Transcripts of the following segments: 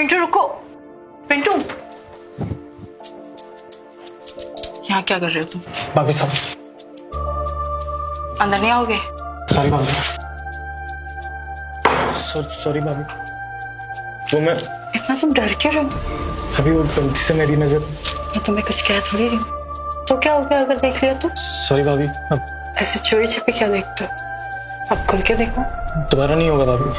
पिंटू रुको, पिंटू यहाँ क्या कर रहे हो तुम? भाभी सॉरी। अंदर नहीं आओगे? सॉरी भाभी। सॉरी भाभी। वो मैं इतना तुम डर क्यों रहे हो? अभी वो गलती से मेरी नजर। मैं तुम्हें कुछ कह थोड़ी रही हूँ। तो क्या हो गया अगर देख लिया तो? सॉरी भाभी, अब ऐसे चोरी छिपे क्या देखते हो? अब खुल के देखो। दोबारा नहीं होगा भाभी।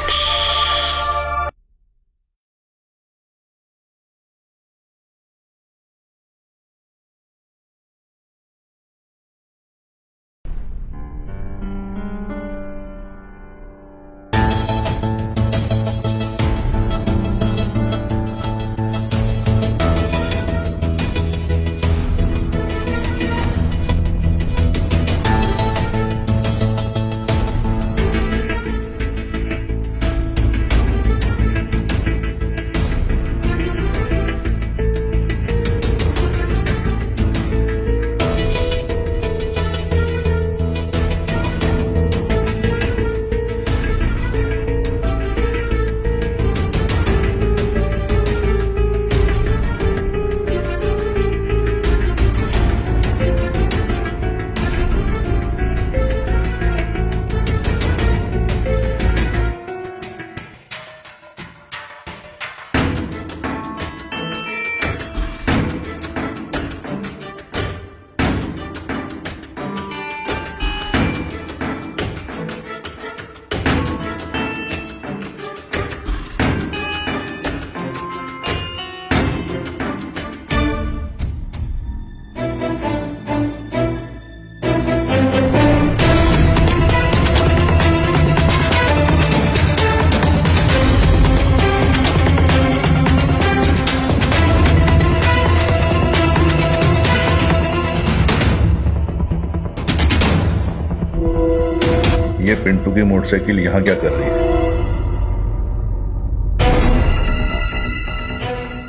ये पिंटू की मोटरसाइकिल यहाँ क्या कर रही है?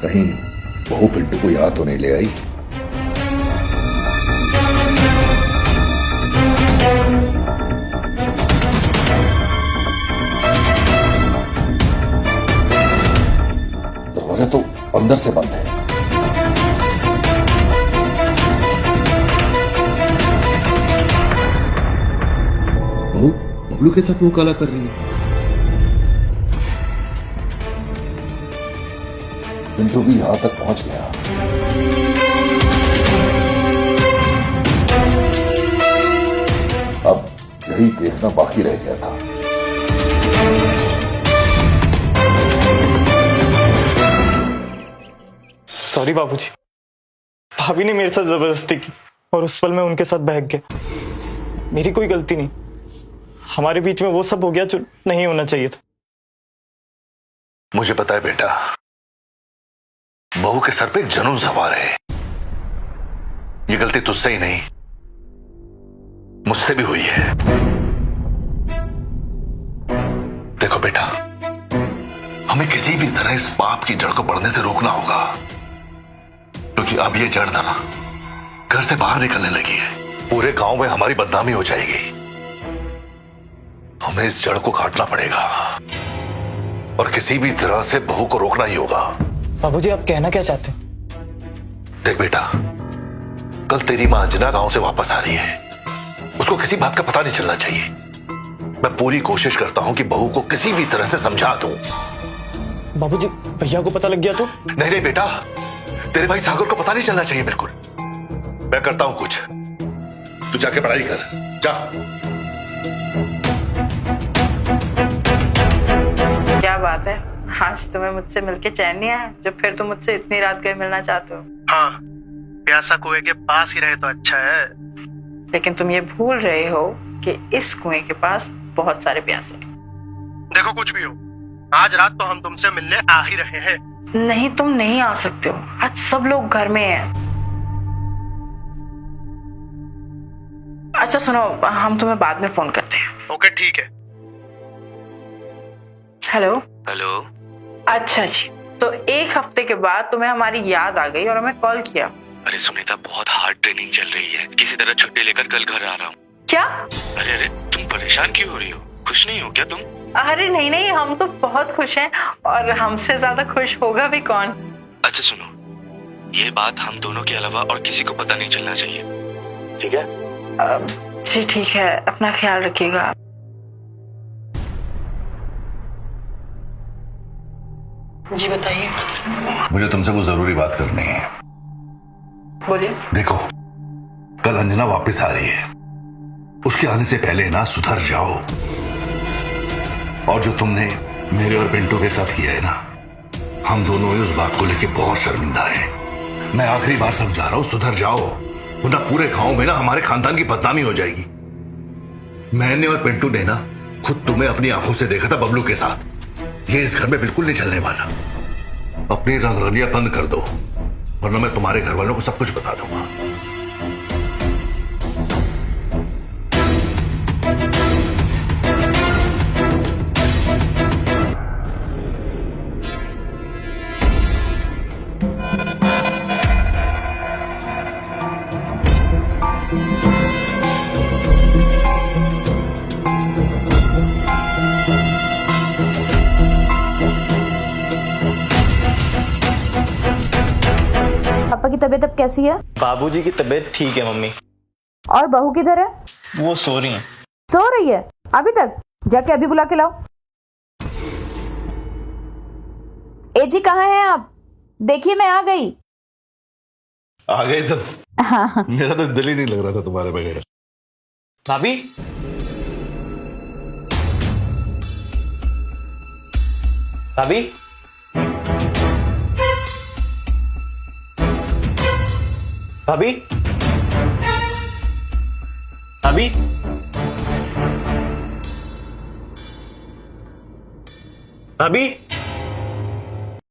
कहीं बहू पिंटू को याद तो नहीं ले आई? दरवाजा तो अंदर से बंद है। बबलू के साथ मुंह काला कर रही है। पिंटू भी यहां तक पहुंच गया। अब यही देखना बाकी रह गया था। सॉरी बाबूजी, भाभी ने मेरे साथ जबरदस्ती की और उस पल में उनके साथ बहक गया। मेरी कोई गलती नहीं। हमारे बीच में वो सब हो गया जो नहीं होना चाहिए था। मुझे पता है बेटा, बहू के सर पे एक जुनून सवार है। ये गलती तुझसे ही नहीं, मुझसे भी हुई है। देखो बेटा, हमें किसी भी तरह इस पाप की जड़ को बढ़ने से रोकना होगा, क्योंकि अब ये जड़ ना घर से बाहर निकलने लगी है। पूरे गांव में हमारी बदनामी हो जाएगी। हमें इस जड़ को काटना पड़ेगा और किसी भी तरह से बहू को रोकना ही होगा। बाबूजी, आप कहना क्या चाहते हैं? देख बेटा, कल तेरी मां अंजना गांव से वापस आ रही है। उसको किसी बात का पता नहीं चलना चाहिए। मैं पूरी कोशिश करता हूं कि बहू को किसी भी तरह से समझा दूं। बाबूजी, भैया को पता लग गया तो? नहीं नहीं बेटा, तेरे भाई सागर को पता नहीं चलना चाहिए। बिल्कुल, मैं करता हूं कुछ। तू जाके पढ़ाई कर, जा। क्या बात है, आज तुम्हें मुझसे मिलके चैन नहीं आया जो फिर तुम मुझसे इतनी रात गए मिलना चाहते हो? हाँ, प्यासा कुएं के पास ही रहे तो अच्छा है। लेकिन तुम ये भूल रहे हो कि इस कुएं के पास बहुत सारे प्यासे हैं। देखो कुछ भी हो, आज रात तो हम तुमसे मिलने आ ही रहे हैं। नहीं, तुम नहीं आ सकते हो। आज सब लोग घर में हैं। अच्छा सुनो, हम तुम्हें बाद में फोन करते हैं। ओके ठीक है। हेलो। हेलो। अच्छा जी, तो एक हफ्ते के बाद तुम्हें हमारी याद आ गई और हमें कॉल किया। अरे सुनीता, बहुत हार्ड ट्रेनिंग चल रही है, किसी तरह छुट्टी लेकर कल घर आ रहा हूँ। क्या? अरे तुम परेशान क्यों हो रही हो? खुश नहीं हो क्या तुम? अरे नहीं नहीं, हम तो बहुत खुश हैं और हमसे ज्यादा खुश होगा भी कौन। अच्छा सुनो, ये बात हम दोनों के अलावा और किसी को पता नहीं चलना चाहिए, ठीक है? जी ठीक है, अपना ख्याल रखिएगा। जी बताइए। मुझे तुमसे कुछ जरूरी बात करनी है। बोलिए। देखो, कल अंजना वापस आ रही है, उसके आने से पहले ना सुधर जाओ। और जो तुमने मेरे और पिंटू के साथ किया है ना, हम दोनों ही उस बात को लेके बहुत शर्मिंदा हैं। मैं आखिरी बार समझा रहा हूं, सुधर जाओ, वरना पूरे गांव में ना हमारे खानदान की बदनामी हो जाएगी। मैंने और पिंटू ने ना खुद तुम्हें अपनी आंखों से देखा था बबलू के साथ। ये इस घर में बिल्कुल नहीं चलने वाला। अपनी रंगरलियां बंद कर दो, वरना मैं तुम्हारे घर वालों को सब कुछ बता दूंगा। पापा की तबीयत अब कैसी है? बाबूजी की तबीयत ठीक है मम्मी। और बहू किधर है? वो सो रही हैं। सो रही है अभी तक? जाके अभी बुला के लाओ। ए जी कहाँ हैं आप? देखिए मैं आ गई। आ गए तुम? हाँ। मेरा तो दिल ही नहीं लग रहा था तुम्हारे बगैर। भाभी, भाभी, भाभी, भाभी, भाभी।